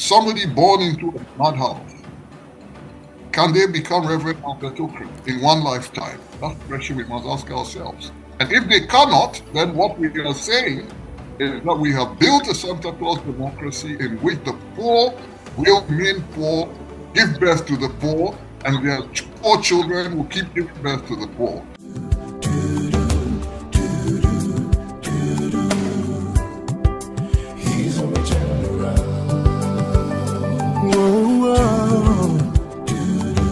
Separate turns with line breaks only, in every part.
Somebody born into a madhouse, can they become Reverend Albert Okran in one lifetime? That's the question we must ask ourselves. And if they cannot, then what we are saying is that we have built a Santa Claus democracy in which the poor will remain poor, give birth to the poor, and their poor children will keep giving birth to the poor.
He's a turn around. Whoa,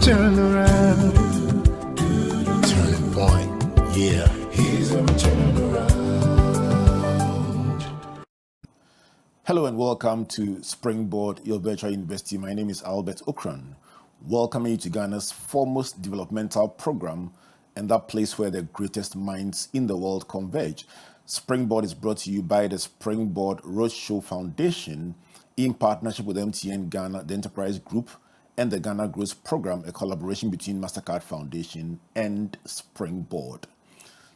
turn around. Turning point, yeah. He's a turn around.
Hello and welcome to Springboard, your virtual university. My name is Albert Okran. Welcoming you to Ghana's foremost developmental program and that place where the greatest minds in the world converge. Springboard is brought to you by the Springboard Roadshow Foundation in partnership with MTN Ghana, the Enterprise Group, and the Ghana Growth Program, a collaboration between MasterCard Foundation and Springboard.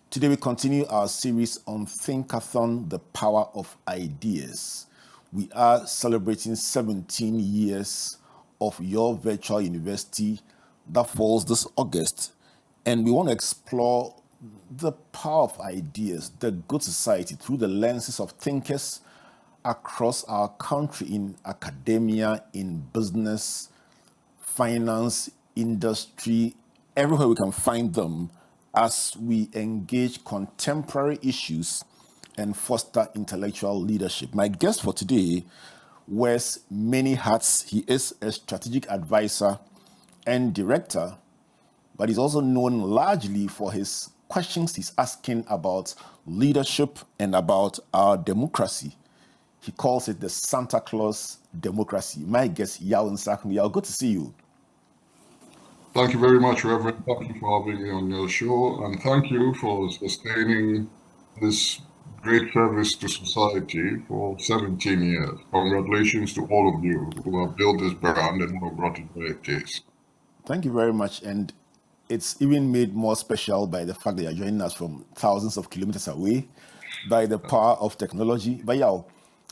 Today we continue our series on Thinkathon, the power of ideas. We are celebrating 17 years of your virtual university that falls this August. And we want to explore the power of ideas, the good society, through the lenses of thinkers across our country in academia, in business, finance, industry, everywhere we can find them as we engage contemporary issues and foster intellectual leadership. My guest for today wears many hats. He is a strategic advisor and director, but he's also known largely for his questions he's asking about leadership and about our democracy. He calls it the Santa Claus Democracy. My guest, Yaw Nsarkoh. Yaw, good to see you.
Thank you very much, Reverend. Thank you for having me on your show, and thank you for sustaining this great service to society for 17 years. Congratulations to all of you who have built this brand and who have brought it where it is.
Thank you very much. And it's even made more special by the fact that you're joining us from thousands of kilometers away, by the power of technology. But yeah,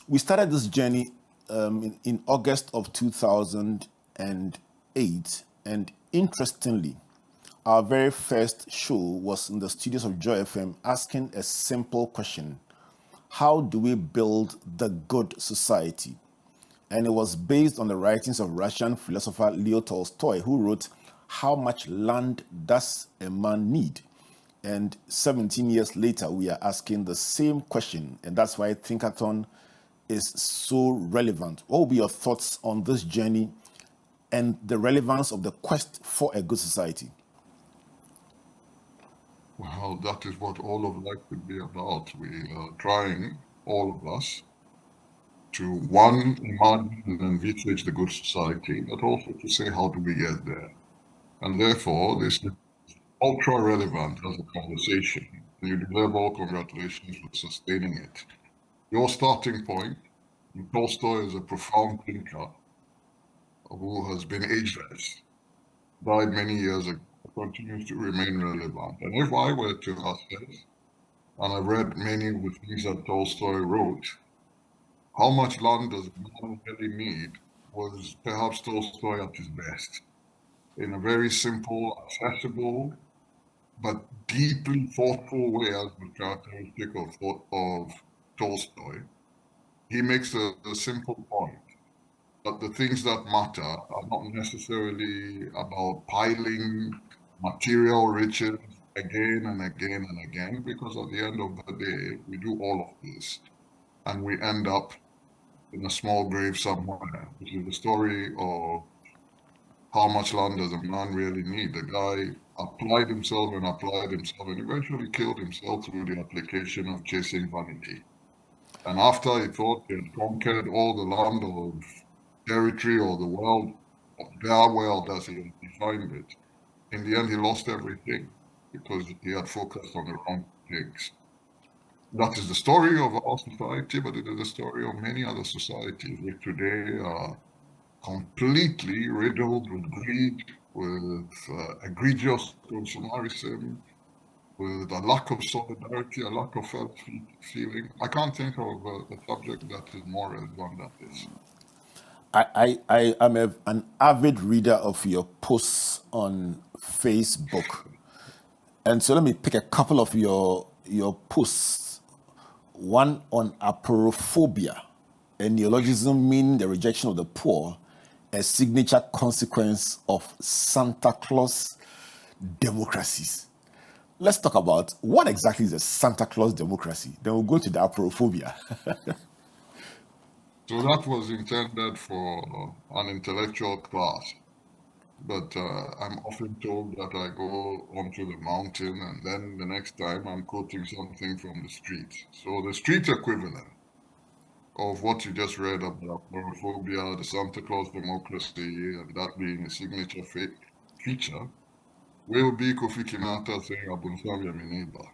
we started this journey in August of 2008. And interestingly, our very first show was in the studios of Joy FM asking a simple question: how do we build the good society? And it was based on the writings of Russian philosopher Leo Tolstoy, who wrote, "How much land does a man need?" And 17 years later, we are asking the same question. And that's why Thinkathon is so relevant. What will be your thoughts on this journey and the relevance of the quest for a good society?
Well, that is what all of life would be about. We are trying, all of us, to one, imagine and envisage the good society, but also to say, how do we get there? And therefore, this is ultra relevant as a conversation. You deserve all congratulations for sustaining it. Your starting point, Tolstoy is a profound thinker who has been ageless, died many years ago, continues to remain relevant. And if I were to assess, and I've read many of the things that Tolstoy wrote, how much land does man really need was perhaps Tolstoy at his best, in a very simple, accessible, but deeply thoughtful way, as the characteristic of Tolstoy. He makes a simple point that the things that matter are not necessarily about piling material riches again and again and again, because at the end of the day, we do all of this and we end up in a small grave somewhere, which is the story of how much land does a man really need. The guy applied himself and eventually killed himself through the application of chasing vanity. And after he thought he had conquered all the land of territory or the world, their world as he had defined it, in the end he lost everything because he had focused on the wrong things. That is the story of our society, but it is the story of many other societies which today are completely riddled with greed, with egregious consumerism, with a lack of solidarity, a lack of felt feeling. I can't think of a subject that is more relevant than this.
I am an avid reader of your posts on Facebook. And so let me pick a couple of your posts. One on aporophobia, a neologism meaning the rejection of the poor, a signature consequence of Santa Claus democracies. Let's talk about what exactly is a Santa Claus democracy. Then we'll go to the aporophobia.
So that was intended for an intellectual class. But I'm often told that I go onto the mountain and then the next time I'm quoting something from the street. So the street equivalent of what you just read about agoraphobia, the Santa Claus democracy, and that being a signature feature, will be Kofi Kinata saying Abunsam Mineba.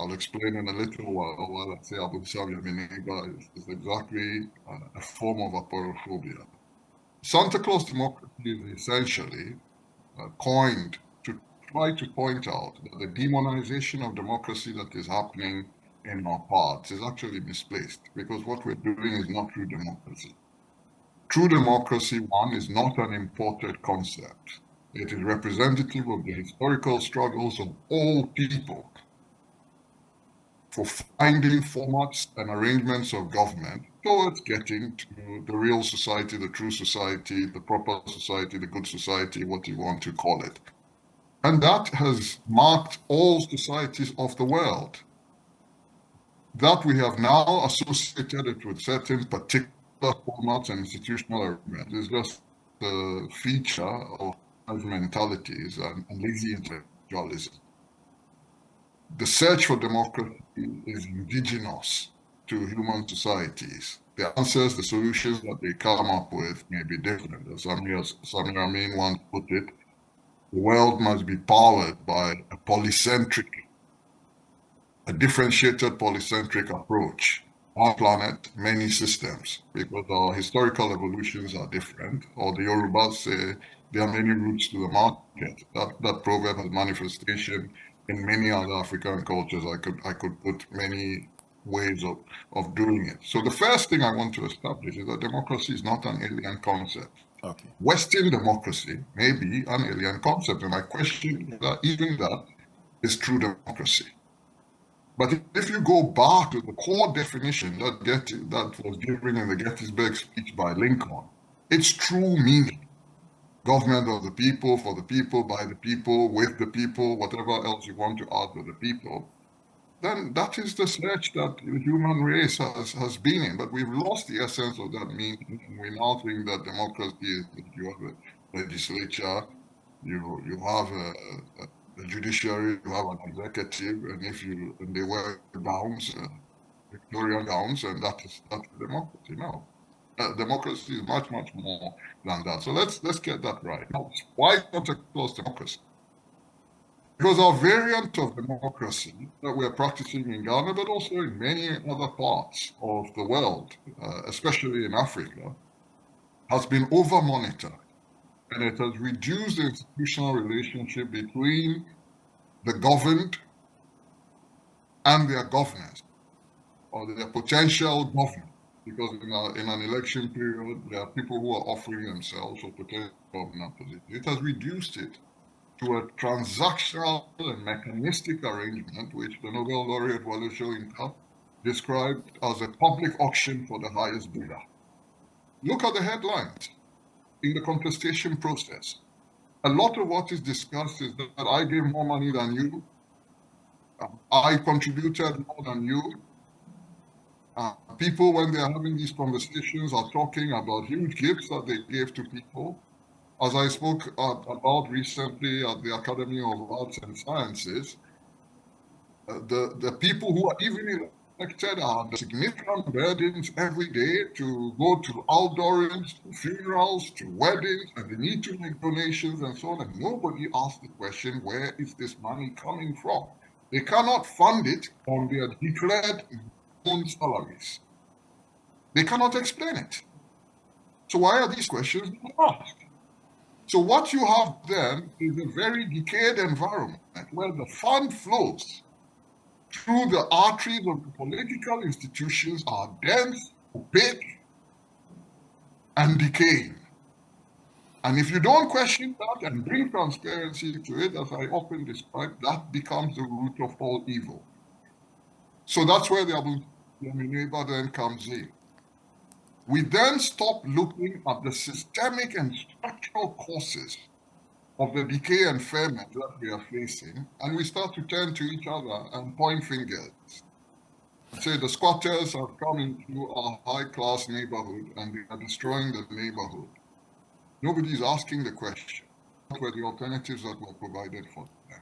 I'll explain in a little while I say Abunsam Mineba is exactly a form of agoraphobia. Santa Claus democracy is essentially coined to try to point out that the demonization of democracy that is happening in our parts is actually misplaced, because what we're doing is not true democracy. True democracy, one, is not an imported concept. It is representative of the historical struggles of all people for finding formats and arrangements of government towards getting to the real society, the true society, the proper society, the good society, what you want to call it. And that has marked all societies of the world. That we have now associated it with certain particular formats and institutional arrangements is just the feature of mentalities and lazy intellectualism. The search for democracy is indigenous to human societies. The answers, the solutions that they come up with may be different. As Samir Amin once put it, the world must be powered by a differentiated polycentric approach. One planet, many systems, because our historical evolutions are different. Or the Yorubas say there are many routes to the market. That proverb has manifestation in many other African cultures. I could put many ways of doing it. So the first thing I want to establish is that democracy is not an alien concept.
Okay.
Western democracy may be an alien concept, and I question that even that is true democracy. But if you go back to the core definition that was given in the Gettysburg speech by Lincoln, its true meaning, government of the people, for the people, by the people, with the people, whatever else you want to add with the people, then that is the search that the human race has been in. But we've lost the essence of that meaning, and we now think that democracy is that you have a legislature, you have a judiciary, you have an executive, and they wear gowns, Victorian gowns, and that's democracy. No. Democracy is much, much more than that. So let's get that right. Now, why Santa Claus democracy? Because our variant of democracy that we're practicing in Ghana, but also in many other parts of the world, especially in Africa, has been over-monitored. And it has reduced the institutional relationship between the governed and their governors, or their potential governors. Because in an election period, there are people who are offering themselves for potential governor position. It has reduced it to a transactional and mechanistic arrangement, which the Nobel laureate Wale Soyinka described as a public auction for the highest bidder. Look at the headlines in the contestation process. A lot of what is discussed is that I gave more money than you, I contributed more than you. People, when they are having these conversations, are talking about huge gifts that they gave to people. As I spoke about recently at the Academy of Arts and Sciences, the people who are even elected are under significant burdens every day to go to outdoors, to funerals, to weddings, and they need to make donations and so on. And nobody asks the question, where is this money coming from? They cannot fund it on their declared own salaries. They cannot explain it. So why are these questions being asked? So what you have then is a very decayed environment where the fund flows through the arteries of the political institutions are dense, opaque, and decaying. And if you don't question that and bring transparency to it, as I often describe, that becomes the root of all evil. So that's where the Abu Neighbor then comes in. We then stop looking at the systemic and structural causes of the decay and ferment that we are facing, and we start to turn to each other and point fingers. Say the squatters have come into our high-class neighborhood and they are destroying the neighborhood. Nobody is asking the question, what were the alternatives that were provided for them?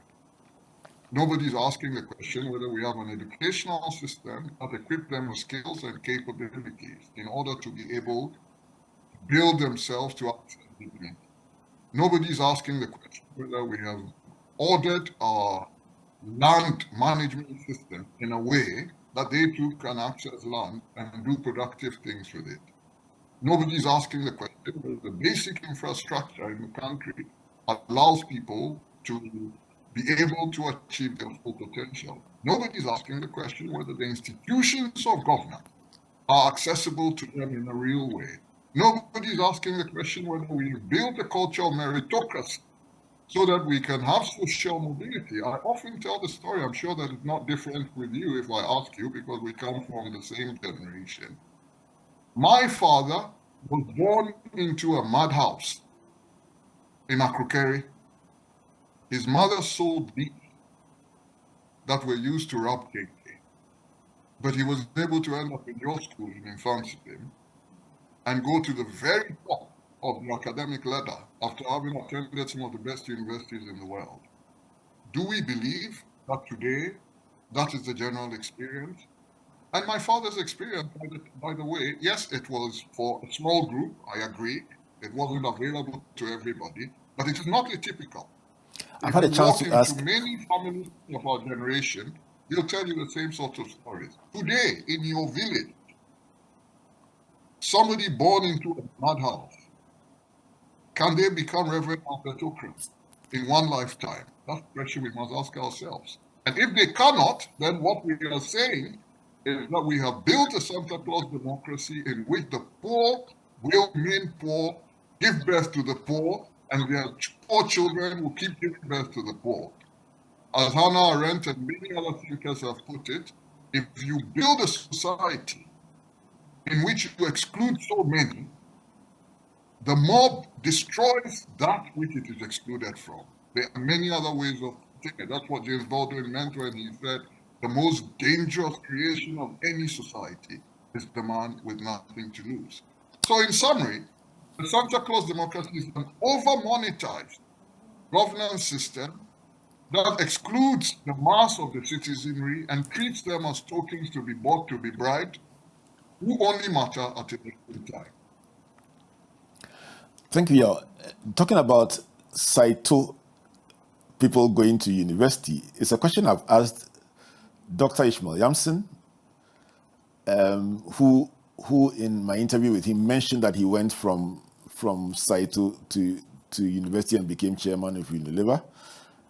Nobody is asking the question whether we have an educational system that equips them with skills and capabilities in order to be able to build themselves to access dignity. Nobody is asking the question whether we have ordered our land management system in a way that they too can access land and do productive things with it. Nobody is asking the question whether the basic infrastructure in the country allows people to be able to achieve their full potential. Nobody is asking the question whether the institutions of government are accessible to them in a real way. Nobody is asking the question whether we've built a culture of meritocracy so that we can have social mobility. I often tell the story, I'm sure that it's not different with you if I ask you, because we come from the same generation. My father was born into a madhouse in Akrokeri. His mother sold beef that were used to rub cake. But he was able to end up in your school in Infancy and go to the very top of the academic ladder after having attended some of the best universities in the world. Do we believe that today that is the general experience? And my father's experience, by the way, yes, it was for a small group, I agree. It wasn't available to everybody, but it is not atypical.
I've had a chance to ask.
Many families of our generation, they'll tell you the same sort of stories. Today, in your village, somebody born into a madhouse, can they become Reverend Albert Okran in one lifetime? That's the question we must ask ourselves. And if they cannot, then what we are saying is that we have built a Santa Claus democracy in which the poor will remain poor, give birth to the poor, and their poor children will keep giving birth to the poor. As Hannah Arendt and many other thinkers have put it, if you build a society in which you exclude so many, the mob destroys that which it is excluded from. There are many other ways of thinking. That's what James Baldwin meant when he said the most dangerous creation of any society is the man with nothing to lose. So in summary, the Santa Claus democracy is an over-monetized governance system that excludes the mass of the citizenry and treats them as tokens to be bought, to be bribed, who only matter at a given time.
Thank you, Yaw. Talking about Saito people going to university, it's a question I've asked Dr. Ishmael Yamson, who in my interview with him mentioned that he went from Saito to university and became chairman of Unilever.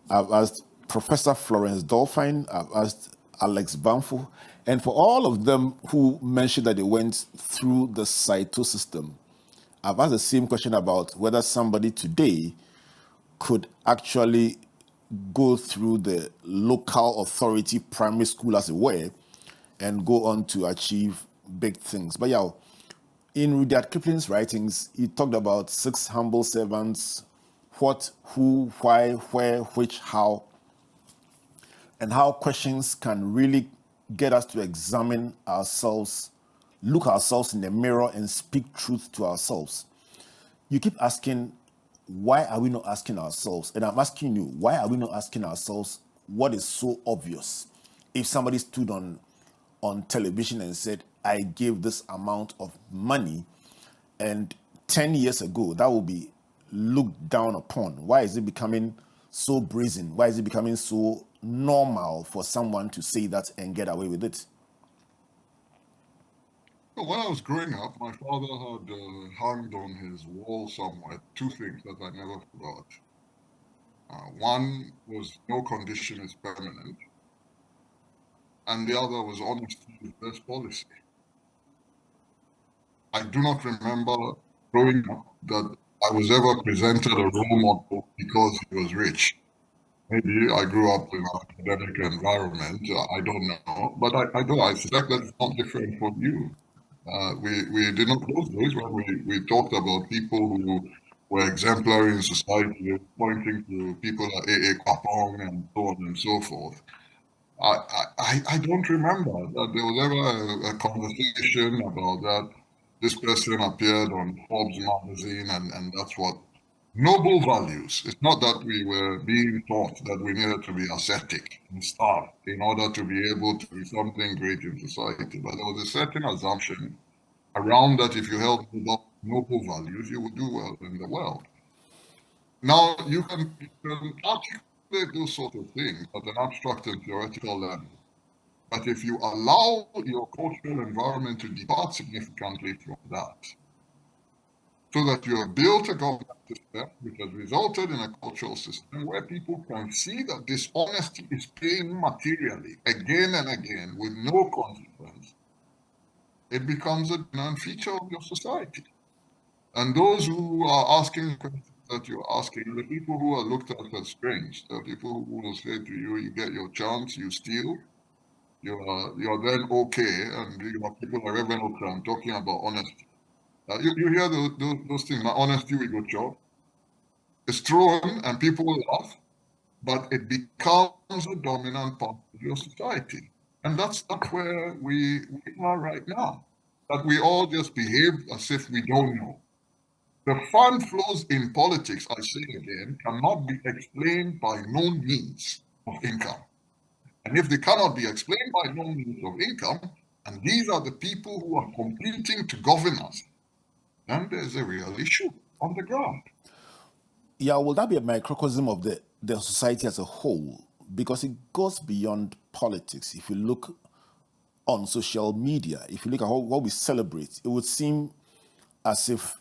I've asked Professor Florence Dolphine, I've asked Alex Banfo, and for all of them who mentioned that they went through the Saito system, I've asked the same question about whether somebody today could actually go through the local authority primary school, as it were, and go on to achieve big things. But yeah, in Rudyard Kipling's writings, he talked about 6 humble servants: what, who, why, where, which, how, and how questions can really get us to examine ourselves, look ourselves in the mirror and speak truth to ourselves. You keep asking, why are we not asking ourselves? And I'm asking you, why are we not asking ourselves what is so obvious? If somebody stood on television and said, I gave this amount of money, and 10 years ago, that will be looked down upon. Why is it becoming so brazen? Why is it becoming so normal for someone to say that and get away with it?
Well, when I was growing up, my father had hung on his wall somewhere 2 things that I never forgot. One was no condition is permanent, and the other was honesty is best policy. I do not remember growing up that I was ever presented a role model because he was rich. Maybe I grew up in an academic environment. I don't know, but I do. I suspect that's not different from you. We did not those days when we talked about people who were exemplary in society, pointing to people like A.A. Kwapong and so on and so forth. I don't remember that there was ever a conversation about that. This person appeared on Forbes magazine, and that's what noble values. It's not that we were being taught that we needed to be ascetic and starve in order to be able to be something great in society, but there was a certain assumption around that if you held noble values, you would do well in the world. Now, you can articulate those sort of things at an abstract and theoretical level. But if you allow your cultural environment to depart significantly from that, so that you have built a government system which has resulted in a cultural system where people can see that dishonesty is paying materially again and again with no consequence, it becomes a dominant feature of your society. And those who are asking questions that you're asking, the people who are looked at as strange, the people who will say to you, you get your chance, you steal, you're then okay, and you have people like Reverend Okran talking about honesty. You hear those things, my honesty with your job. It's thrown and people laugh, but it becomes a dominant part of your society. And that's where we are right now. That we all just behave as if we don't know. The fund flows in politics, I say again, cannot be explained by known means of income. And if they cannot be explained by known means of income, and these are the people who are competing to govern us, then there's a real issue on the ground.
Yeah, will that be a microcosm of the society as a whole? Because it goes beyond politics. If you look on social media, if you look at what we celebrate, it would seem as if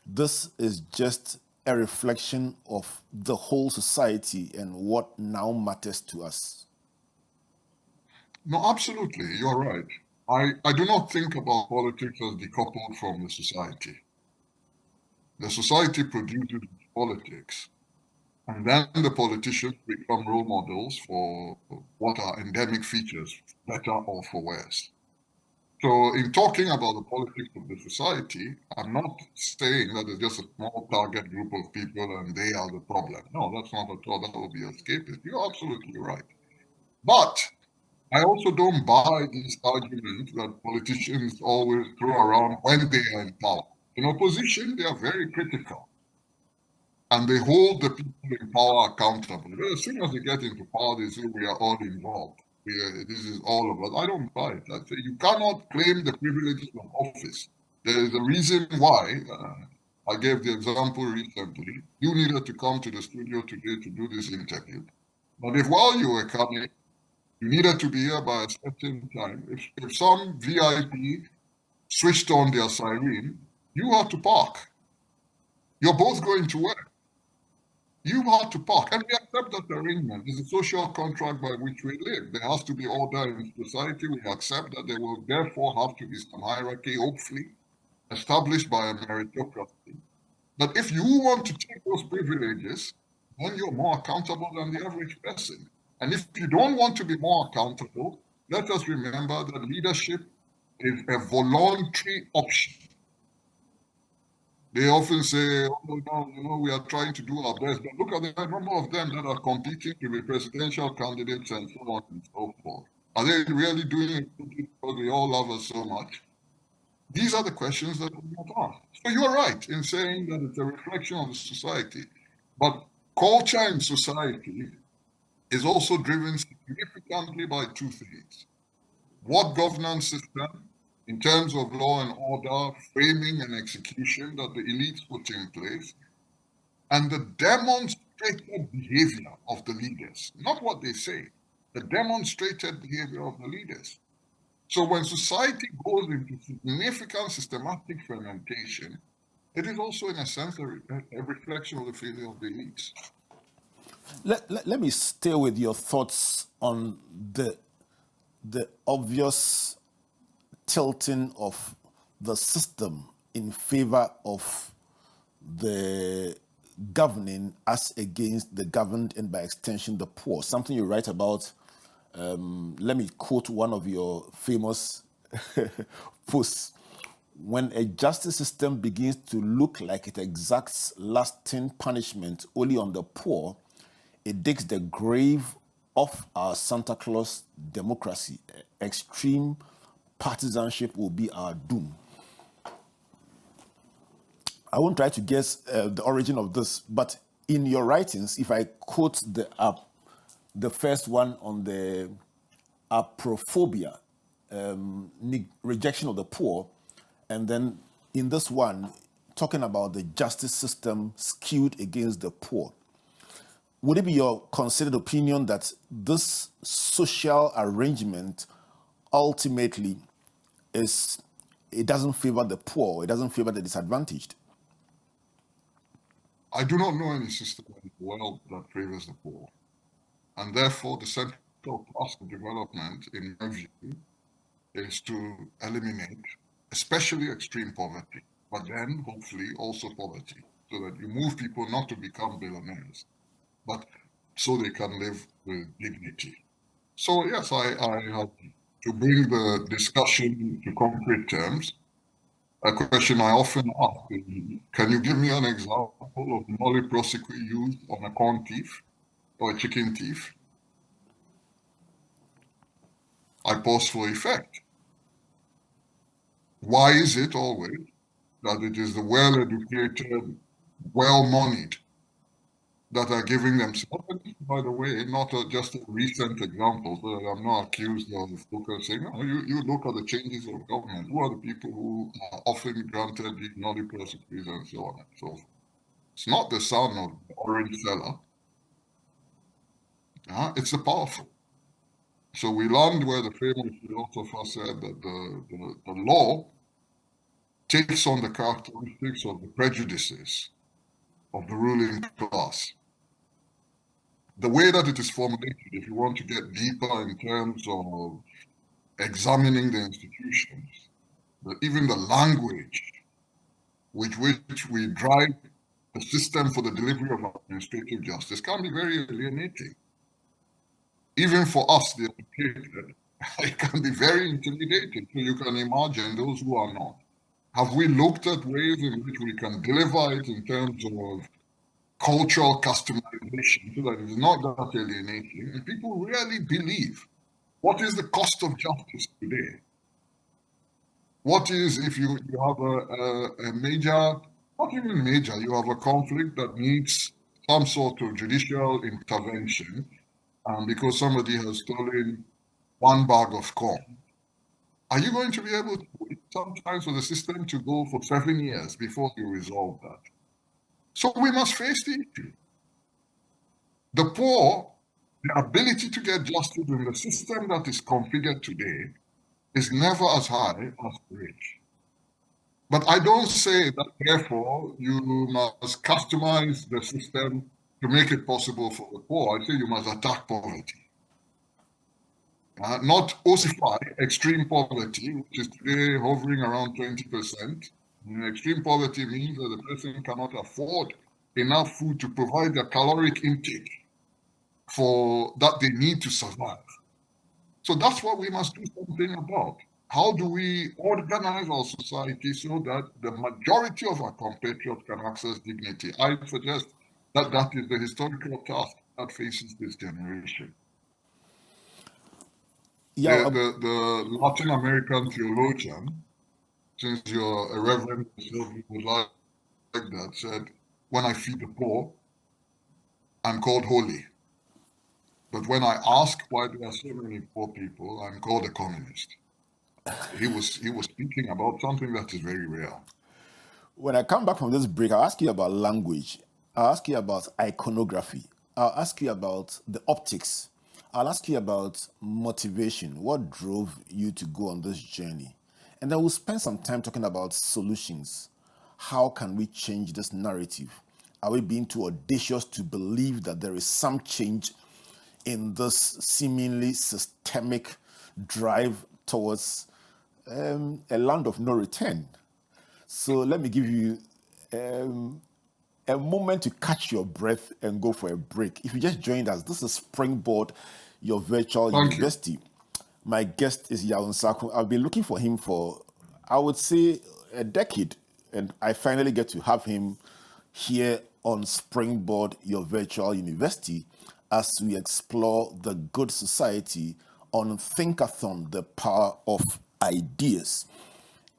this is just a reflection of the whole society and what now matters to us.
No, absolutely, you're right. I do not think about politics as decoupled from the society. The society produces politics, and then the politicians become role models for what are endemic features, better or for worse. So in talking about the politics of the society, I'm not saying that it's just a small target group of people and they are the problem. No, that's not at all. That would be escapist. You're absolutely right. But I also don't buy this argument that politicians always throw around when they are in power. In opposition, they are very critical. And they hold the people in power accountable. But as soon as they get into power, they say we are all involved. This is all of us. I don't buy it. I say you cannot claim the privileges of office. There is a reason why. I gave the example recently. You needed to come to the studio today to do this interview. But if while you were coming, you needed to be here by a certain time, if some VIP switched on their siren, you had to park. You're both going to work. You have to park, and we accept that arrangement. It's a social contract by which we live. There has to be order in society. We accept that there will therefore have to be some hierarchy, hopefully, established by a meritocracy. But if you want to take those privileges, then you're more accountable than the average person. And if you don't want to be more accountable, let us remember that leadership is a voluntary option. They often say, oh, no, we are trying to do our best. But look at the number of them that are competing to be presidential candidates and so on and so forth. Are they really doing it because they all love us so much? These are the questions that we must ask. So you're right in saying that it's a reflection of the society. But culture in society is also driven significantly by two things. What governance system, in terms of law and order, framing and execution that the elites put in place, and the demonstrated behavior of the leaders, not what they say, the demonstrated behavior of the leaders. So when society goes into significant systematic fermentation, it is also in a sense a reflection of the failure of the elites.
Let me stay with your thoughts on the obvious tilting of the system in favor of the governing as against the governed and by extension the poor. Something you write about. Let me quote one of your famous posts. When a justice system begins to look like it exacts lasting punishment only on the poor, it digs the grave of our Santa Claus democracy. Extreme partisanship will be our doom. I won't try to guess the origin of this, but in your writings, if I quote the first one on the aprophobia, rejection of the poor, and then in this one, talking about the justice system skewed against the poor, would it be your considered opinion that this social arrangement ultimately it doesn't favor the poor, it doesn't favor the disadvantaged?
I do not know any system in the world that favors the poor. And therefore, the central task of development, in my view, is to eliminate, especially extreme poverty, but then hopefully also poverty, so that you move people not to become billionaires, but so they can live with dignity. So yes, I have to bring the discussion to concrete terms. A question I often ask is, can you give me an example of nolli prosequi used on a corn thief or a chicken thief? I pause for effect. Why is it always that it is the well-educated, well-moneyed that are giving themselves, by the way, not just a recent example, so that I'm not accused of focusing. You look at the changes of government. Who are the people who are often granted the nolli prosequis and so on and so forth? It's not the son of the orange seller. It's the powerful. So we learned where the famous philosopher said that the law takes on the characteristics of the prejudices of the ruling class. The way that it is formulated, if you want to get deeper in terms of examining the institutions, even the language with which we drive the system for the delivery of administrative justice can be very alienating. Even for us, the educated, it can be very intimidating. So you can imagine those who are not. Have we looked at ways in which we can deliver it in terms of cultural customization so that it's not that alienating? And people really believe. What is the cost of justice today? What is if you have a major, not even major, you have a conflict that needs some sort of judicial intervention because somebody has stolen one bag of corn? Are you going to be able to wait sometimes for the system to go for 7 years before you resolve that? So we must face the issue. The poor, the ability to get justice in the system that is configured today is never as high as the rich. But I don't say that, therefore, you must customize the system to make it possible for the poor. I say you must attack poverty. Not ossify extreme poverty, which is today hovering around 20%. Extreme poverty means that the person cannot afford enough food to provide the caloric intake for that they need to survive. So that's what we must do something about. How do we organize our society so that the majority of our compatriots can access dignity? I suggest that that is the historical task that faces this generation.
Yeah,
the Latin American theologian, since you're a reverend, you would like that, said, when I feed the poor, I'm called holy. But when I ask why there are so many poor people, I'm called a communist. He was speaking about something that is very real.
When I come back from this break, I'll ask you about language. I'll ask you about iconography. I'll ask you about the optics. I'll ask you about motivation. What drove you to go on this journey? And then we'll spend some time talking about solutions. How can we change this narrative? Are we being too audacious to believe that there is some change in this seemingly systemic drive towards a land of no return? So let me give you a moment to catch your breath and go for a break. If you just joined us, this is Springboard, your virtual university. My guest is Yaw Nsarkoh. I've been looking for him for, I would say, a decade, and I finally get to have him here on Springboard, your virtual university, as we explore the good society on Thinkathon, the power of ideas.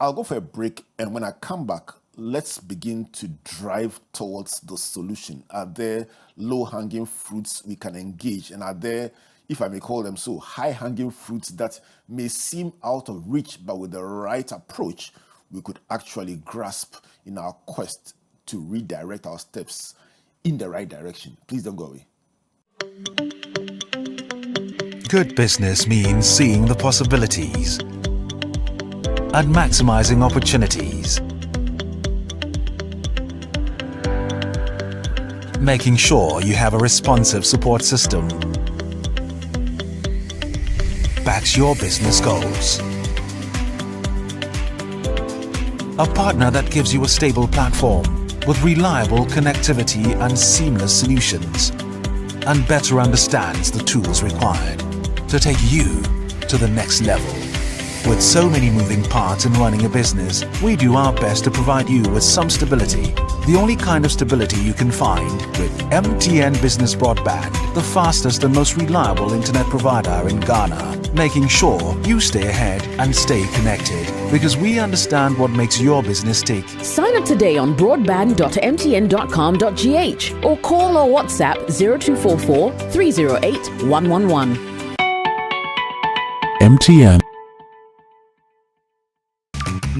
I'll go for a break, and when I come back, let's begin to drive towards the solution. Are there low-hanging fruits we can engage? And are there, if I may call them so, high-hanging fruits that may seem out of reach, but with the right approach, we could actually grasp in our quest to redirect our steps in the right direction? Please don't go away.
Good business means seeing the possibilities and maximizing opportunities. Making sure you have a responsive support system backs your business goals. A partner that gives you a stable platform with reliable connectivity and seamless solutions, and better understands the tools required to take you to the next level. With so many moving parts in running a business, we do our best to provide you with some stability. The only kind of stability you can find with MTN Business Broadband, the fastest and most reliable internet provider in Ghana, making sure you stay ahead and stay connected, because we understand what makes your business tick.
Sign up today on broadband.mtn.com.gh or call or WhatsApp 0244 308 111.
MTN.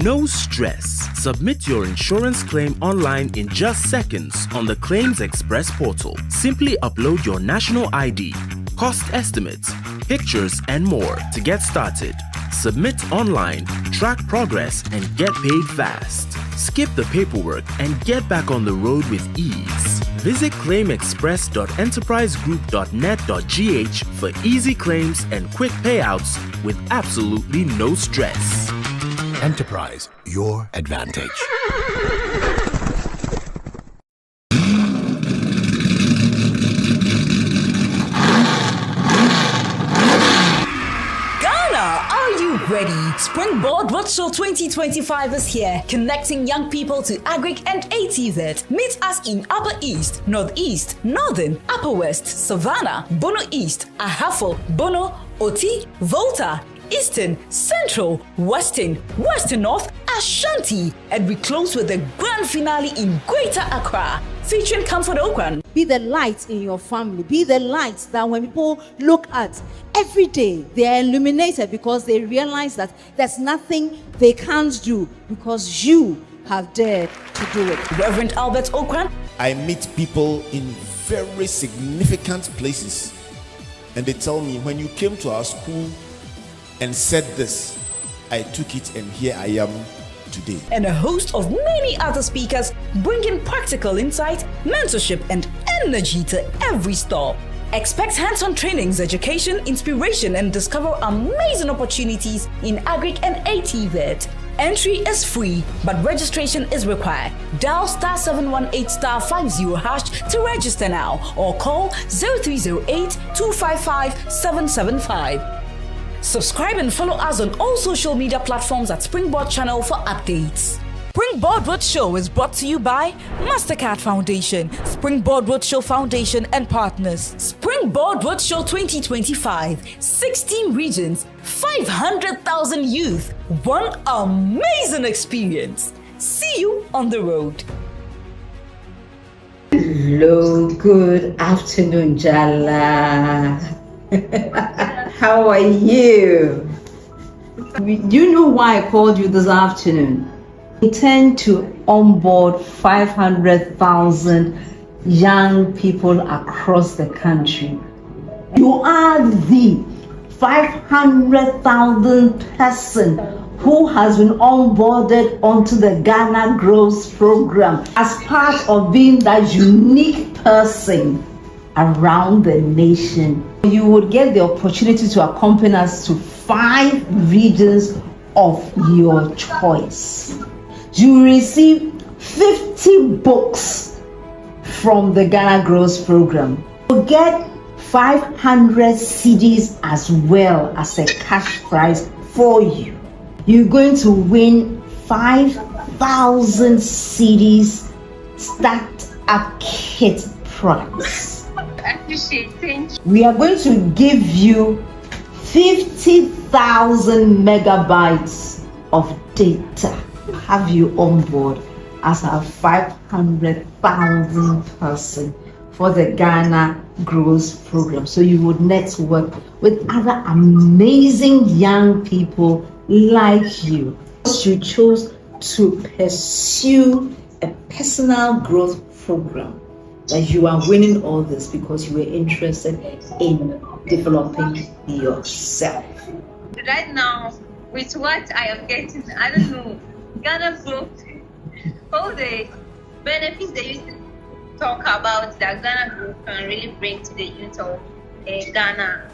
No stress. Submit your insurance claim online in just seconds on the Claims Express portal. Simply upload your national ID, cost estimates, pictures, and more to get started. Submit online, track progress, and get paid fast. Skip the paperwork and get back on the road with ease. Visit claimexpress.enterprisegroup.net.gh for easy claims and quick payouts with absolutely no stress.
Enterprise, your advantage.
Ready? Springboard Roadshow 2025 is here, connecting young people to Agric and ATZ. Meet us in Upper East, Northeast, Northern, Upper West, Savannah, Bono East, Ahafo, Bono, Oti, Volta, Eastern, Central, Western, Western North, Ashanti, and we close with the grand finale in Greater Accra, featuring Comfort Okran.
Be the light in your family. Be the light that when people look at every day, they are illuminated because they realize that there's nothing they can't do because you have dared to do it.
Reverend Albert Okran.
I meet people in very significant places, and they tell me, when you came to our school and said this, I took it and here I am today.
And a host of many other speakers bringing practical insight, mentorship, and energy to every stop. Expect hands-on trainings, education, inspiration, and discover amazing opportunities in Agric and ATZ. Entry is free, but registration is required. Dial *718*50# to register now, or call 0308-255-775. Subscribe and follow us on all social media platforms at Springboard Channel for updates. Springboard Roadshow is brought to you by Mastercard Foundation, Springboard Roadshow Foundation and partners. Springboard Roadshow 2025, 16 regions, 500,000 youth, one amazing experience. See you on the road.
Hello, good afternoon, Jala. How are you? Do you know why I called you this afternoon? I intend to onboard 500,000 young people across the country. You are the 500,000 person who has been onboarded onto the Ghana Grows program as part of being that unique person around the nation. You would get the opportunity to accompany us to 5 regions of your choice. you receive 50 books from the Ghana Grows program. You get 500 CDs as well as a cash prize for you. You're going to win 5,000 CDs start-up kit prize.
I appreciate it.
We are going to give you 50,000 megabytes of data. Have you on board as our 500,000 person for the Ghana Grows program. So you would network with other amazing young people like you. You chose to pursue a personal growth program. That you are winning all this because you were interested in developing yourself.
Right now, with what I am getting, I don't know, Ghana Growth, all the benefits they used to talk about that Ghana Growth can really bring to the youth of Ghana.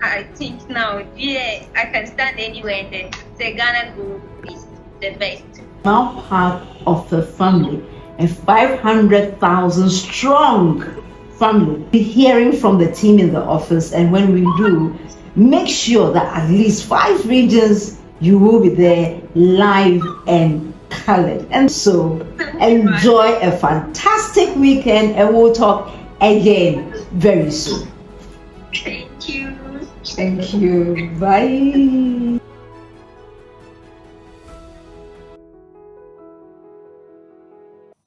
I think now, yeah, I can stand anywhere and then say Ghana Growth is the best.
Now part of the family, a 500,000 strong family. Be hearing from the team in the office, and when we do, make sure that at least 5 regions you will be there live and colored. And so enjoy a fantastic weekend, and we'll talk again very soon.
Thank you.
Thank you. Bye.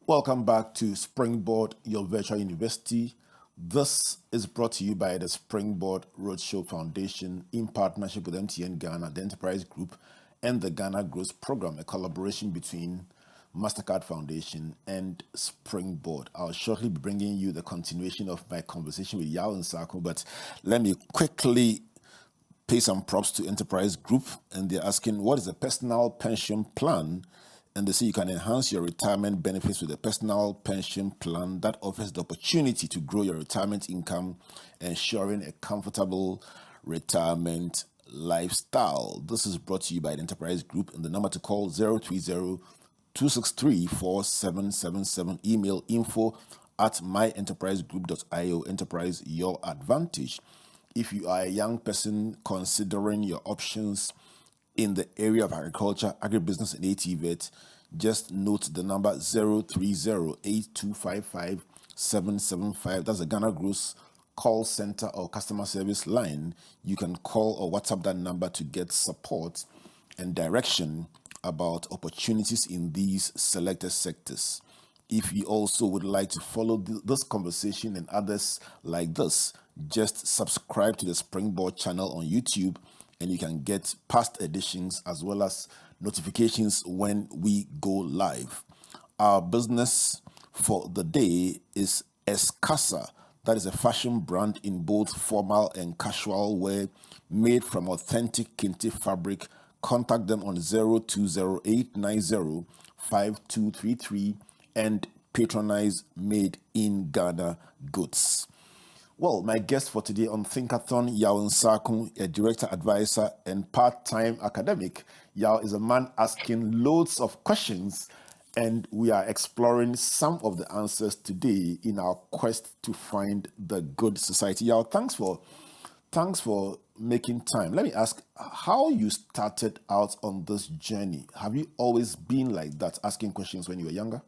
Welcome back to Springboard, your virtual university. This is brought to you by the Springboard Roadshow Foundation in partnership with MTN Ghana, the Enterprise Group, and the Ghana Grows Program, a collaboration between MasterCard Foundation and Springboard. I'll shortly be bringing you the continuation of my conversation with Yaw Nsarkoh, but let me quickly pay some props to Enterprise Group, and they're asking, what is a personal pension plan? And they say you can enhance your retirement benefits with a personal pension plan that offers the opportunity to grow your retirement income, ensuring a comfortable retirement lifestyle. This is brought to you by the Enterprise Group, and the number to call 030-263-4777. Email info@myenterprisegroup.io. Enterprise, your advantage. If you are a young person considering your options in the area of agriculture, agribusiness, and ATVET, just note the number 030-8255-775. That's the Ghana Grows call center or customer service line. You can call or WhatsApp that number to get support and direction about opportunities in these selected sectors. If you also would like to follow this conversation and others like this, just subscribe to the Springboard channel on YouTube, and you can get past editions as well as notifications when we go live. Our business for the day is Escasa. That is a fashion brand in both formal and casual wear, made from authentic kente fabric. Contact them on 0208905233 and patronize Made in Ghana goods. Well, my guest for today on Thinkathon, Yaw Nsarkoh, a director, advisor, and part-time academic. Yaw is a man asking loads of questions, and we are exploring some of the answers today in our quest to find the good society. Yaw, thanks for making time. Let me ask how you started out on this journey. Have you always been like that, asking questions when you were younger?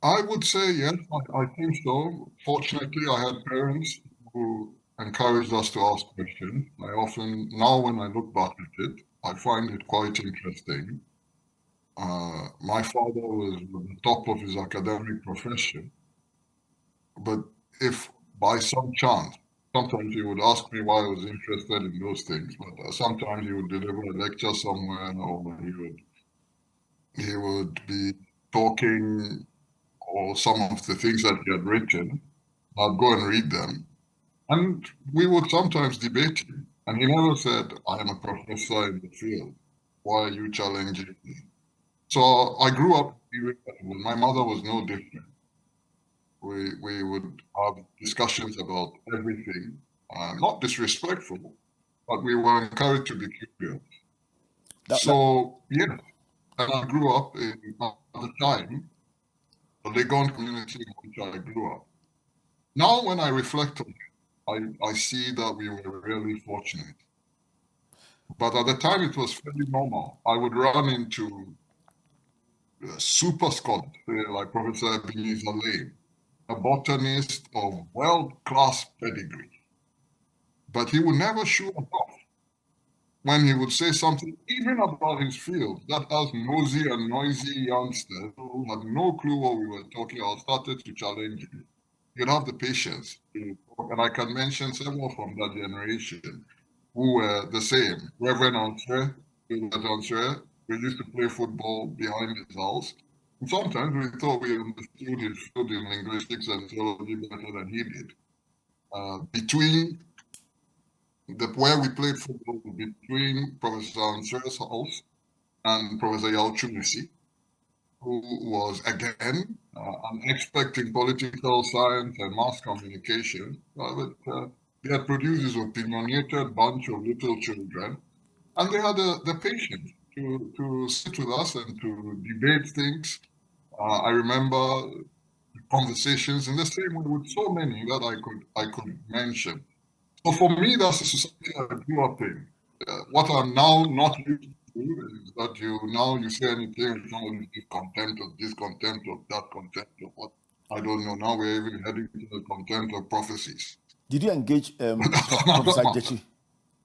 I would say yes, I think so. Fortunately, I had parents who encouraged us to ask questions. I often, now when I look back at it, I find it quite interesting. My father was at the top of his academic profession, but if by some chance, sometimes he would ask me why I was interested in those things, but sometimes he would deliver a lecture somewhere, or he would be talking, or some of the things that he had written, I'd go and read them. And we would sometimes debate him. And he never said, I am a professor in the field. Why are you challenging me? So I grew up hearing that. My mother was no different. We would have discussions about everything, not disrespectful, but we were encouraged to be curious. Yeah. And I grew up at the time, the Legon community in which I grew up. Now, when I reflect on it, I see that we were really fortunate. But at the time, it was fairly normal. I would run into super scholars, like Professor Ebenezer Lane, a botanist of world-class pedigree. But he would never show off. When he would say something, even about his field, that us nosy and noisy youngsters who had no clue what we were talking about started to challenge him. You'd have the patience. And I can mention several from that generation who were the same. Reverend Nsarkoh, we used to play football behind his house. And sometimes we thought we understood his field in linguistics and theology better than he did. Between where we played football, between Professor Nsarkoh's house and Professor Yaw Nsarkoh, who was again an expert in political science and mass communication. They had produced this opinionated bunch of little children, and they had the patience to sit with us and to debate things. I remember conversations in the same way with so many that I could mention. So for me, that's the society I grew up in. What I'm now not used to is that you say anything, someone is contempt of this, contempt of that, contempt of what, I don't know. Now we're even heading to the contempt of prophecies.
Did you engage Professor Jechi?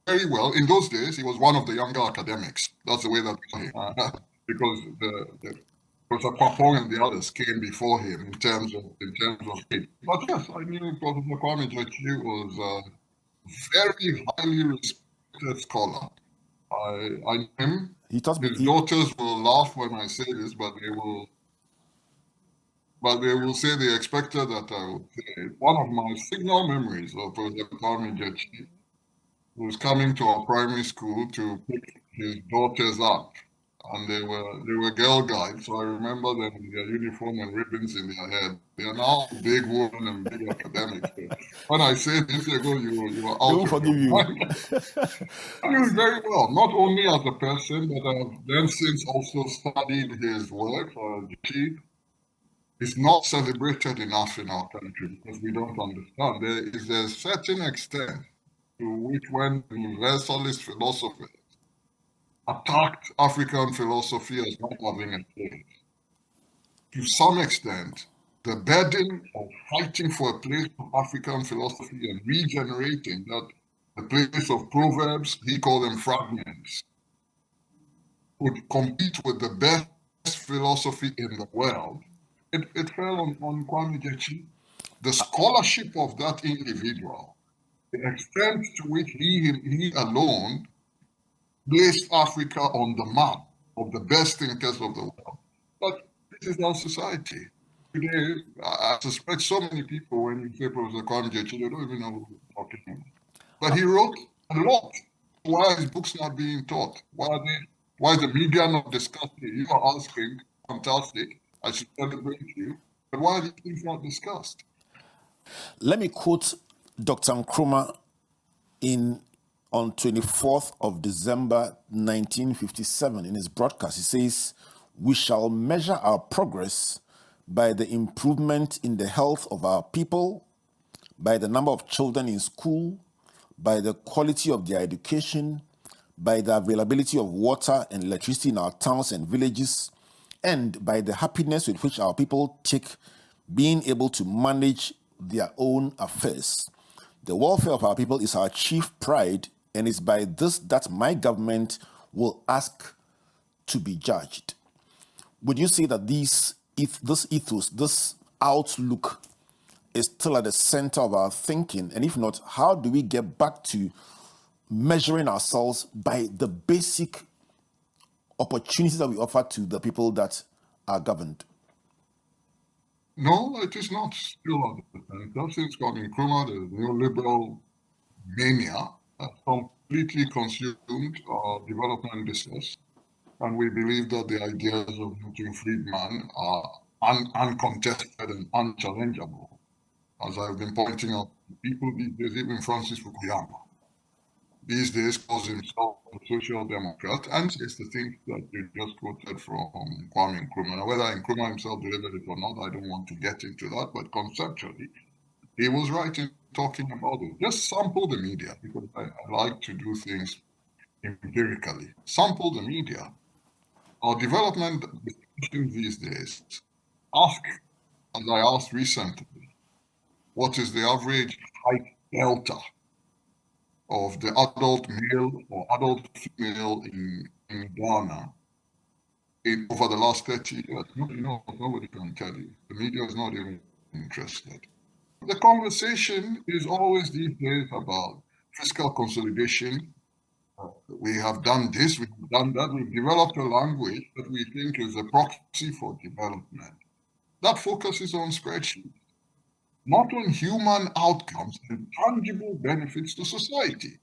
Very well. In those days, he was one of the younger academics. That's the way that we saw him. Because Professor Kwapong and the others came before him in terms of age. But yes, I knew Professor Kwame Jechi was very highly respected scholar. I knew him. His daughters will laugh when I say this, but they will say they expected that I would say. One of my signal memories of Professor Kwame Jechi was coming to our primary school to pick his daughters up. And they were girl guides, so I remember them with their uniform and ribbons in their head. They are now big women and big academics. When I say this, they go, you were out of your mind. I knew very well, not only as a person, but I have then since also studied his work. It's not celebrated enough in our country because we don't understand. There is a certain extent to which when universalist philosophers attacked African philosophy as not having a place. To some extent, the burden of fighting for a place of African philosophy and regenerating that the place of proverbs, he called them fragments, would compete with the best philosophy in the world. It fell on Kwame Jechi. The scholarship of that individual, the extent to which he alone placed Africa on the map of the best thinkers of the world. But this is our society. Today, I suspect so many people, when you say Professor Kwame Jechi, they don't even know who you're talking about. But he wrote a lot. Why are his books not being taught? Why is the media not discussing? You are asking, fantastic, I should celebrate you, but why are these things not discussed?
Let me quote Dr. Nkrumah on 24th of December 1957 in his broadcast. He says, "We shall measure our progress by the improvement in the health of our people, by the number of children in school, by the quality of their education, by the availability of water and electricity in our towns and villages, and by the happiness with which our people take being able to manage their own affairs. The welfare of our people is our chief pride, and it's by this that my government will ask to be judged." Would you say that this ethos, this outlook is still at the center of our thinking? And if not, how do we get back to measuring ourselves by the basic opportunities that we offer to the people that are governed?
No, it is not still on the center. Since Kwame Nkrumah, the neoliberal mania has completely consumed our development business. And we believe that the ideas of Milton Friedman are uncontested and unchallengeable. As I've been pointing out to people these days, even Francis Fukuyama. these days calls himself a social democrat, and says the things that you just quoted from Kwame Nkrumah. Now, whether Nkrumah himself delivered it or not, I don't want to get into that, but conceptually, he was right in talking about it. Just sample the media, because I like to do things empirically. Sample the media. Our development discussions these days ask, as I asked recently, what is the average height delta of the adult male or adult female in Ghana over the last 30 years? Nobody can tell you. The media is not even interested. The conversation is always these days about fiscal consolidation. We have done this, we've done that, we've developed a language that we think is a proxy for development. That focuses on spreadsheets, not on human outcomes and tangible benefits to society.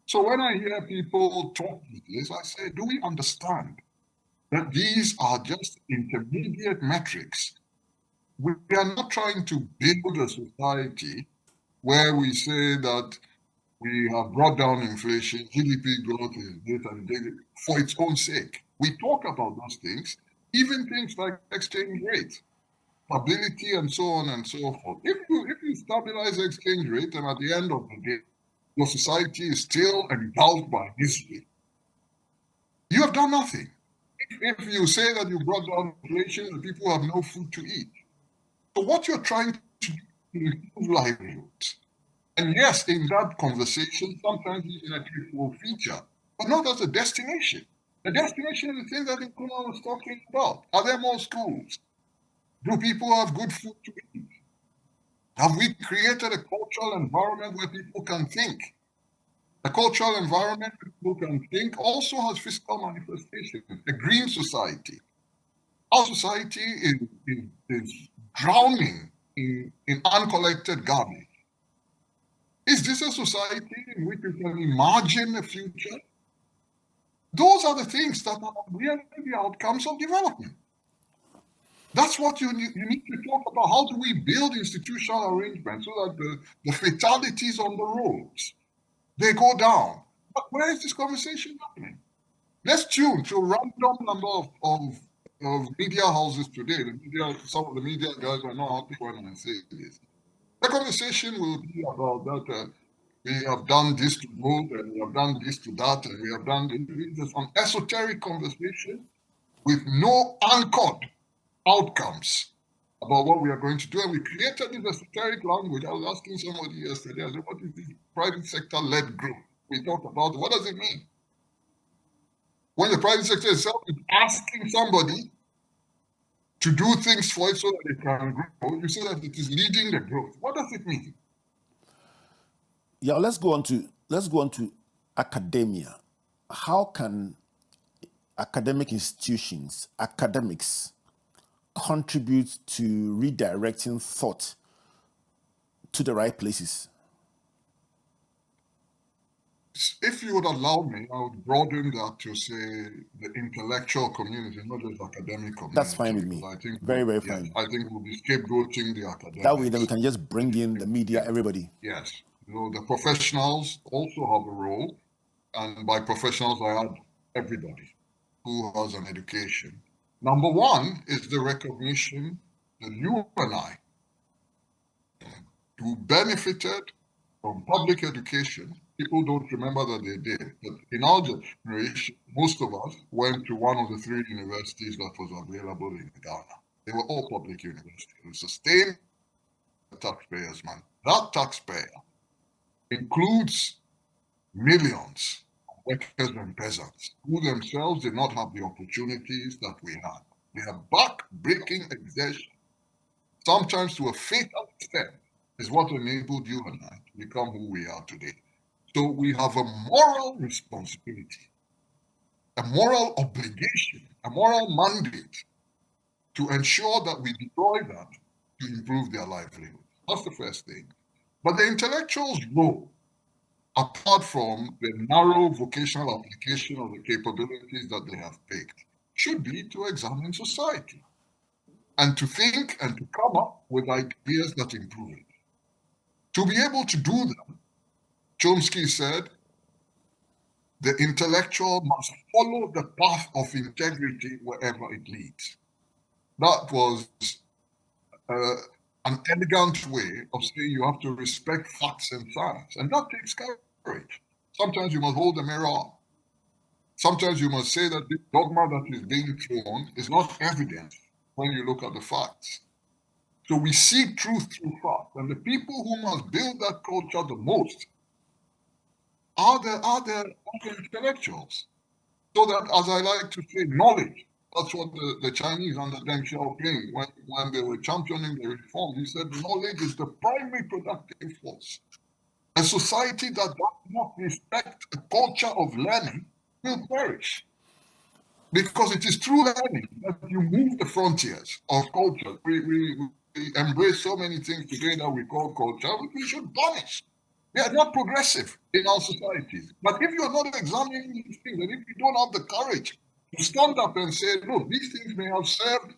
So when I hear people talk this, I say, do we understand that these are just intermediate metrics? We are not trying to build a society where we say that we have brought down inflation, GDP growth is this and this for its own sake. We talk about those things, even things like exchange rate, stability, and so on and so forth. If you stabilize the exchange rate, and at the end of the day, your society is still engulfed by misery, you have done nothing. If you say that you brought down inflation and people have no food to eat, so what you're trying to do is improve livelihoods. And yes, in that conversation, sometimes these metrics will feature, but not as a destination. The destination is the thing that Nkrumah was talking about. Are there more schools? Do people have good food to eat? Have we created a cultural environment where people can think? A cultural environment where people can think also has fiscal manifestations. A green society. Our society is drowning in uncollected garbage. Is this a society in which we can imagine a future? Those are the things that are really the outcomes of development. That's what you need to talk about. How do we build institutional arrangements so that the fatalities on the roads, they go down? But where is this conversation happening? Let's tune to a random number of media houses today. Some of the media guys are not happy when I say this. The conversation will be about that we have done this to good, and we have done this to that, and we have done this. An esoteric conversation with no anchored outcomes about what we are going to do. And we created this esoteric language. I was asking somebody yesterday, I said, what is this private sector-led growth? We talked about it. What does it mean? When the private sector itself is asking somebody to do things for it so that it can grow, you say that it is leading the growth. What does it mean?
Yeah, let's go on to academia. How can academic institutions, academics, contribute to redirecting thought to the right places?
If you would allow me, I would broaden that to say the intellectual community, not just academic community.
That's fine with me.
I think
very fine.
I think we'll be scapegoating the academics.
That way, then we can just bring in the media, everybody.
Yes. The professionals also have a role, and by professionals, I add everybody who has an education. Number one is the recognition that you and I, who benefited from public education, people don't remember that they did. But in our generation, most of us went to one of the 3 universities that was available in Ghana. They were all public universities. We sustained the taxpayers' money. That taxpayer includes millions of workers and peasants who themselves did not have the opportunities that we had. Their back-breaking exertion, sometimes to a fatal extent, is what enabled you and I to become who we are today. So we have a moral responsibility, a moral obligation, a moral mandate to ensure that we deploy that to improve their livelihood. That's the first thing. But the intellectual's role, apart from the narrow vocational application of the capabilities that they have picked, should be to examine society and to think and to come up with ideas that improve it. To be able to do that, Chomsky said, the intellectual must follow the path of integrity wherever it leads. That was an elegant way of saying you have to respect facts and science, and that takes courage. Sometimes you must hold the mirror up. Sometimes you must say that the dogma that is being thrown is not evidence when you look at the facts. So we seek truth through fact, and the people who must build that culture the most are the intellectuals. So that, as I like to say, knowledge. That's what the Chinese under Deng Xiaoping, when they were championing the reform, he said knowledge is the primary productive force. A society that does not respect a culture of learning will perish. Because it is through learning that you move the frontiers of culture. We embrace so many things today that we call culture, which we should punish. They are not progressive in our societies. But if you are not examining these things, and if you don't have the courage to stand up and say, look, these things may have served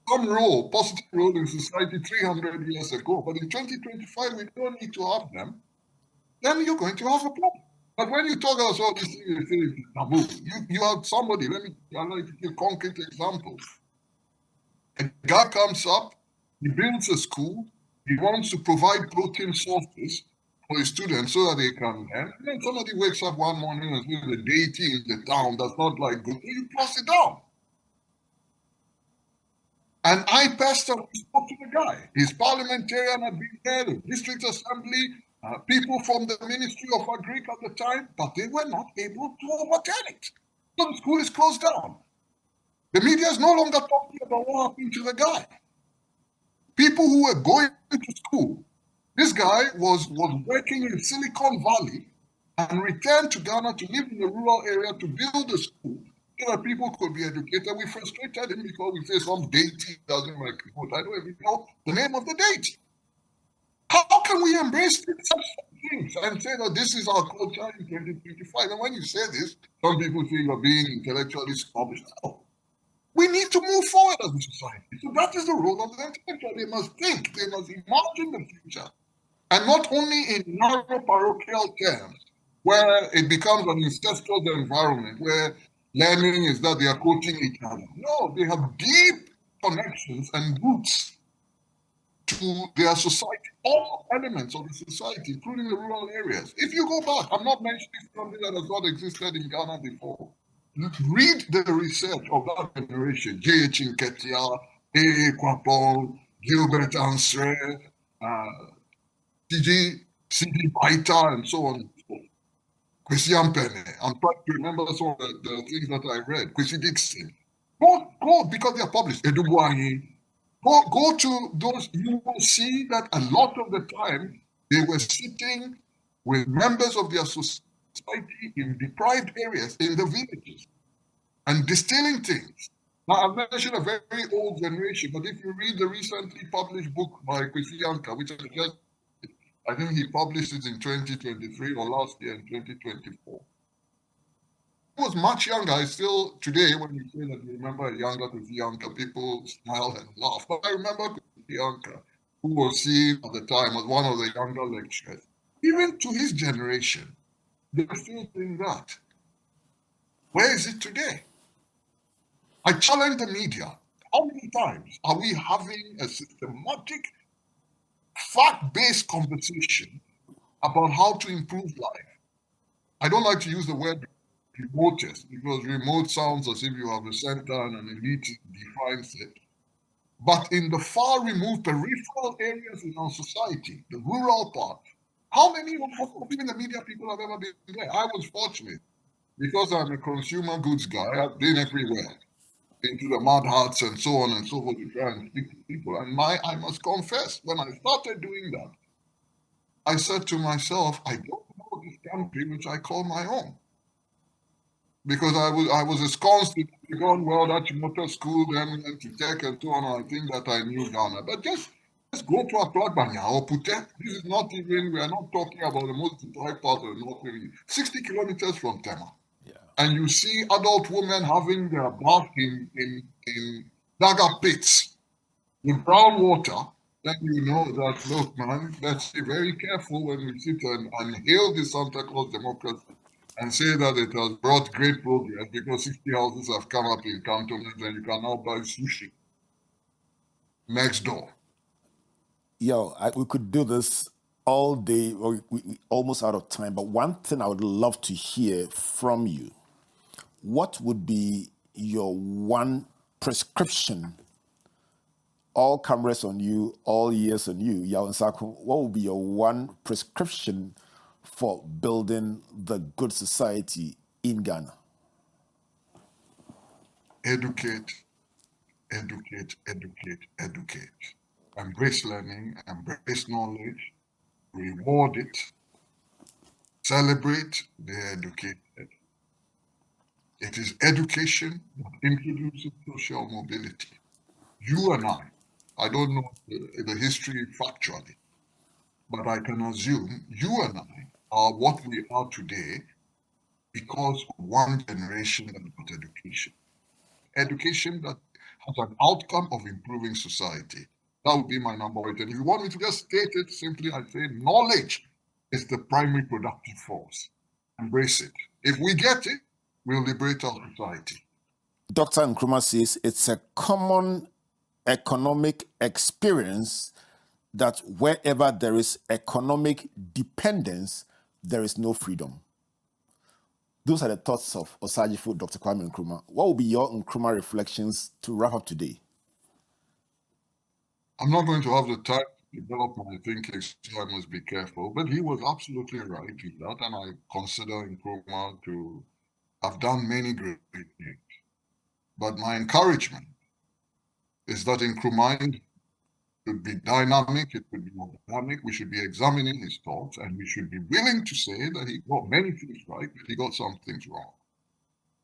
some role, positive role in society 300 years ago, but in 2025 we don't need to have them, then you're going to have a problem. But when you talk about all these things, you say it's taboo. You have somebody, I'd like to give concrete examples. A guy comes up, he builds a school, he wants to provide protein sources for his students so that they can learn. And then somebody wakes up one morning and says the deity in the town does not like good. You pass it down. And I personally spoke to the guy. His parliamentarian had been there, the district assembly, people from the Ministry of Agric at the time, but they were not able to overturn it. So the school is closed down. The media is no longer talking about what happened to the guy. People who were going to school, this guy was working in Silicon Valley and returned to Ghana to live in the rural area to build a school so that people could be educated. We frustrated him because we say some deity doesn't like people. I don't even know the name of the deity. How can we embrace such things and say that this is our culture in 2025? And when you say this, some people say you're being intellectually snobbish. No. We need to move forward as a society. So that is the role of the intellectual. They must think, they must imagine the future. And not only in narrow parochial terms, where it becomes an incestuous environment, where learning is that they are quoting each other. No, they have deep connections and roots to their society, all elements of the society, including the rural areas. If you go back, I'm not mentioning something that has not existed in Ghana before. Read the research of that generation, J.H. Nketia, A.A. Kwapong, Gilbert Ansre, C.G. Baita, and so on and so forth. Kwesi Ampene. I'm trying to remember some of the things that I read. Kwesi Dixon. Go, because they are published. Edubuanyi. Go to those, you will see that a lot of the time they were sitting with members of their society in deprived areas, in the villages, and distilling things. Now, I've mentioned a very old generation, but if you read the recently published book by Kwesi Anka, which I think he published it in 2023 or last year in 2024. He was much younger. I still, today, when you say that you remember a younger Kwesi Anka, people smile and laugh. But I remember Kwesi Anka, who was seen at the time as one of the younger lecturers. Even to his generation, they are still doing that. Where is it today? I challenge the media. How many times are we having a systematic, fact-based conversation about how to improve life? I don't like to use the word remotest because remote sounds as if you have a center and an elite defines it. But in the far removed peripheral areas in our society, the rural part, how many of even the media people have ever been there? I was fortunate because I'm a consumer goods guy. I've been everywhere, into the mud huts and so on and so forth to try and speak to people. And I must confess, when I started doing that, I said to myself, I don't know this country which I call my own. Because I was ensconced in gone, well, that's motor school, then went to tech and so on. I think that I knew Ghana. But just go to Aklagbanya or Pute. This is not even, we are not talking about the most deprived part of the North Region. 60 kilometers from Tema. Yeah. And you see adult women having their bath in Daga pits with brown water. Then you know that, look, man, let's be very careful when we sit and hail the Santa Claus Democracy and say that it has brought great progress because 60 houses have come up in cantonments and you can now buy sushi next door.
We could do this all day, or we almost out of time, but one thing I would love to hear from you, what would be your one prescription? All cameras on you, all ears on you, Yaw Nsarkoh, what would be your one prescription for building the good society in Ghana?
Educate, educate, educate, educate. Embrace learning, embrace knowledge, reward it, celebrate the educated. It is education that introduces social mobility. You and I don't know the history factually, but I can assume you and I are what we are today because of one generation that got education. Education that has an outcome of improving society. That would be my number 8. And if you want me to just state it simply, I say knowledge is the primary productive force. Embrace it. If we get it, we'll liberate our society.
Dr. Nkrumah says it's a common economic experience that wherever there is economic dependence, there is no freedom. Those are the thoughts of Osajifo Dr. Kwame Nkrumah. What will be your Nkrumah reflections to wrap up today?
I'm not going to have the time to develop my thinking, so I must be careful. But he was absolutely right in that, and I consider Nkrumah to have done many great things. But my encouragement is that Nkrumah should be dynamic, it should be more dynamic, we should be examining his thoughts, and we should be willing to say that he got many things right, but he got some things wrong.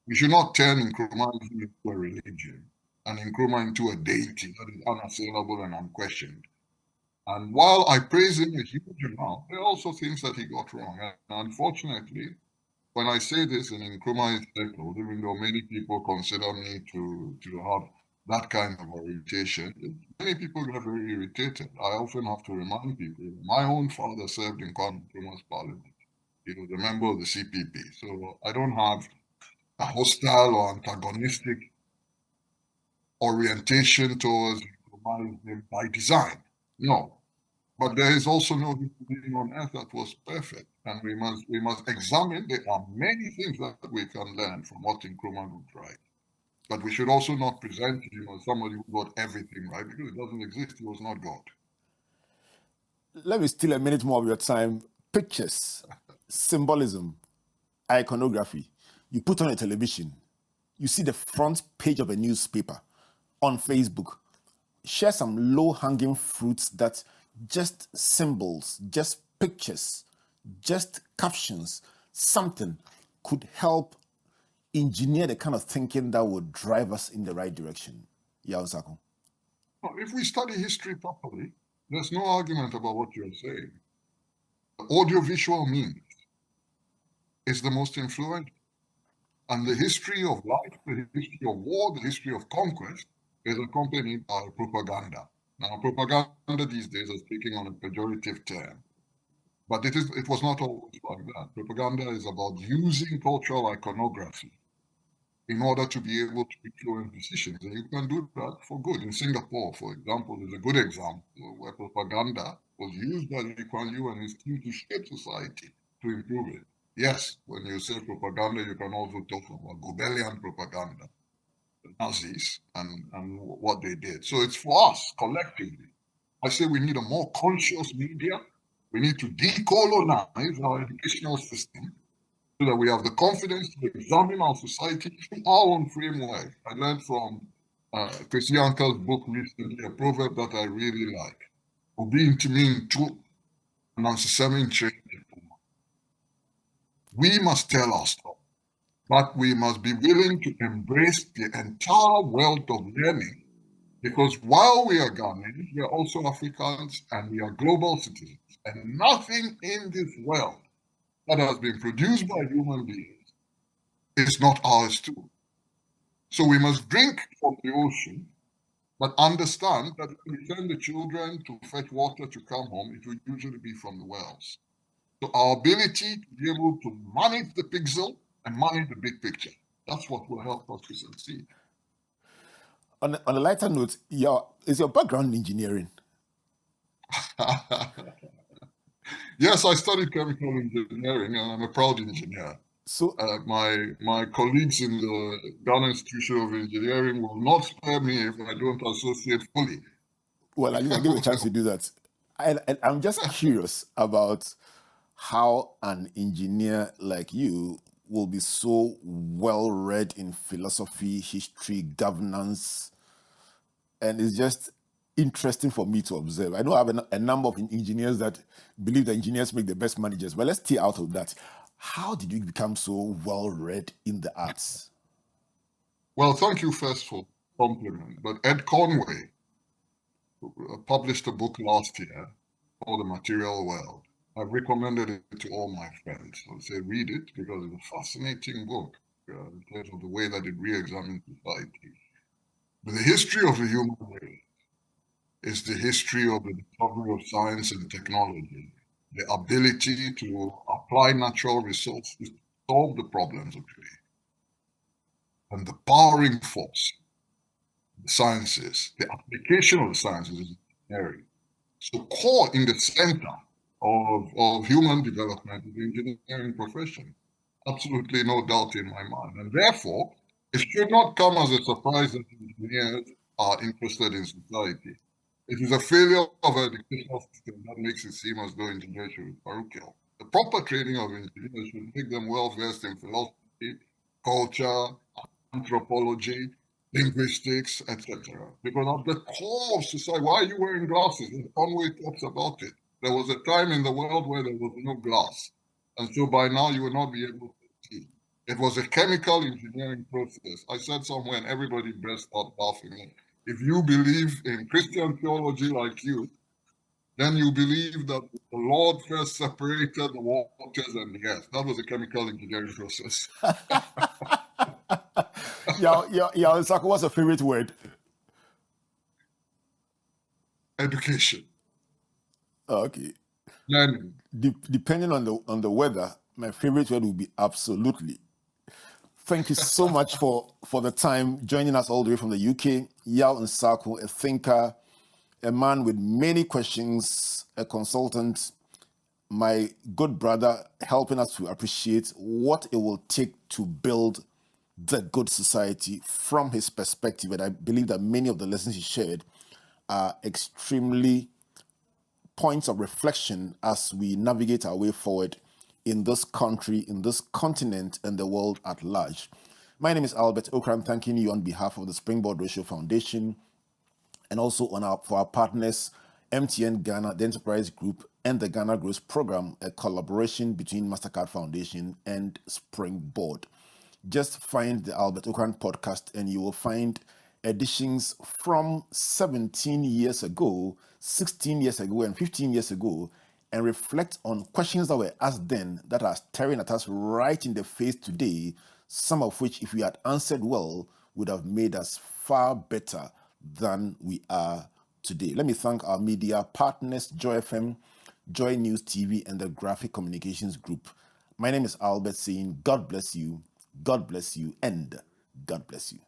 We should not turn Nkrumah into a religion and Nkrumah into a deity that is unassailable and unquestioned. And while I praise him a huge amount, there are also things that he got wrong. And unfortunately, when I say this in Nkrumah's circle, even though many people consider me to have that kind of orientation, many people get very irritated. I often have to remind people, my own father served in Kwame Nkrumah's parliament. He was a member of the CPP. So I don't have a hostile or antagonistic orientation towards Nkrumah by design. No. But there is also no human on earth that was perfect. And we must examine. There are many things that we can learn from what Nkrumah got right. But we should also not present him as somebody who got everything right, because it doesn't exist. He was not God.
Let me steal a minute more of your time. Pictures, symbolism, iconography. You put on a television, you see the front page of a newspaper, on Facebook. Share some low-hanging fruits that just symbols, just pictures, just captions, something could help engineer the kind of thinking that would drive us in the right direction. Yaw Nsarkoh.
If we study history properly, there's no argument about what you're saying. Audiovisual means is the most influential. And the history of life, the history of war, the history of conquest is accompanied by propaganda. Now, propaganda these days is taking on a pejorative term. But it was not always like that. Propaganda is about using cultural iconography in order to be able to influence decisions. And you can do that for good. In Singapore, for example, is a good example where propaganda was used by Lee Kuan Yew and his team to shape society, to improve it. Yes, when you say propaganda, you can also talk about Goebbelian propaganda, the Nazis, and what they did. So it's for us, collectively. I say we need a more conscious media. We need to decolonize our educational system so that we have the confidence to examine our society through our own framework. I learned from Chris Yankel's book recently, a proverb that I really like. We must tell our story, but we must be willing to embrace the entire world of learning, because while we are Ghanaians, we are also Africans and we are global citizens. And nothing in this world that has been produced by human beings is not ours too. So we must drink from the ocean, but understand that when we send the children to fetch water to come home, it will usually be from the wells. So our ability to be able to manage the pixel and manage the big picture. That's what will help us to succeed.
On a lighter note, is your background in engineering?
Yes, I studied chemical engineering, and I'm a proud engineer.
So
my colleagues in the Ghana Institute of Engineering will not spare me if I don't associate fully.
Well, at least I give you a chance to do that. And I'm just curious about how an engineer like you will be so well read in philosophy, history, governance, and it's just interesting for me to observe. I know I have a number of engineers that believe that engineers make the best managers, but let's stay out of that. How did you become so well read in the arts?
Well, thank you first for the compliment. But Ed Conway published a book last year called The Material World. I've recommended it to all my friends. I say read it because it's a fascinating book in terms of the way that it re-examines society. But the history of the human race is the history of the discovery of science and technology, the ability to apply natural resources to solve the problems of today, and the powering force, the sciences, the application of the sciences is engineering. So core in the center of human development is the engineering profession. Absolutely no doubt in my mind. And therefore, it should not come as a surprise that engineers are interested in society. It is a failure of an educational system that makes it seem as though engineers should be parochial. The proper training of engineers should make them well-versed in philosophy, culture, anthropology, linguistics, etc. Because at the core of society, why are you wearing glasses? And Conway talks about it. There was a time in the world where there was no glass. And so by now you will not be able to see. It was a chemical engineering process. I said somewhere and everybody burst out laughing. If you believe in Christian theology like you, then you believe that the Lord first separated the waters and the earth. That was a chemical engineering process.
Yaw Nsarkoh, what's your favorite word?
Education.
Oh, okay.
Learning.
Depending on the weather, my favorite word would be absolutely. Thank you so much for the time joining us all the way from the UK. Yaw Nsarkoh, a thinker, a man with many questions, a consultant, my good brother, helping us to appreciate what it will take to build the good society from his perspective. And I believe that many of the lessons he shared are extremely points of reflection as we navigate our way forward in this country, in this continent, and the world at large. My name is Albert Okran, thanking you on behalf of the Springboard Ratio Foundation and also for our partners, MTN Ghana, the Enterprise Group, and the Ghana Growth Program, a collaboration between MasterCard Foundation and Springboard. Just find the Albert Okran podcast and you will find editions from 17 years ago, 16 years ago, and 15 years ago, and reflect on questions that were asked then that are staring at us right in the face today, some of which, if we had answered well, would have made us far better than we are today. Let me thank our media partners, Joy FM, Joy News TV, and the Graphic Communications Group. My name is Albert saying God bless you, and God bless you.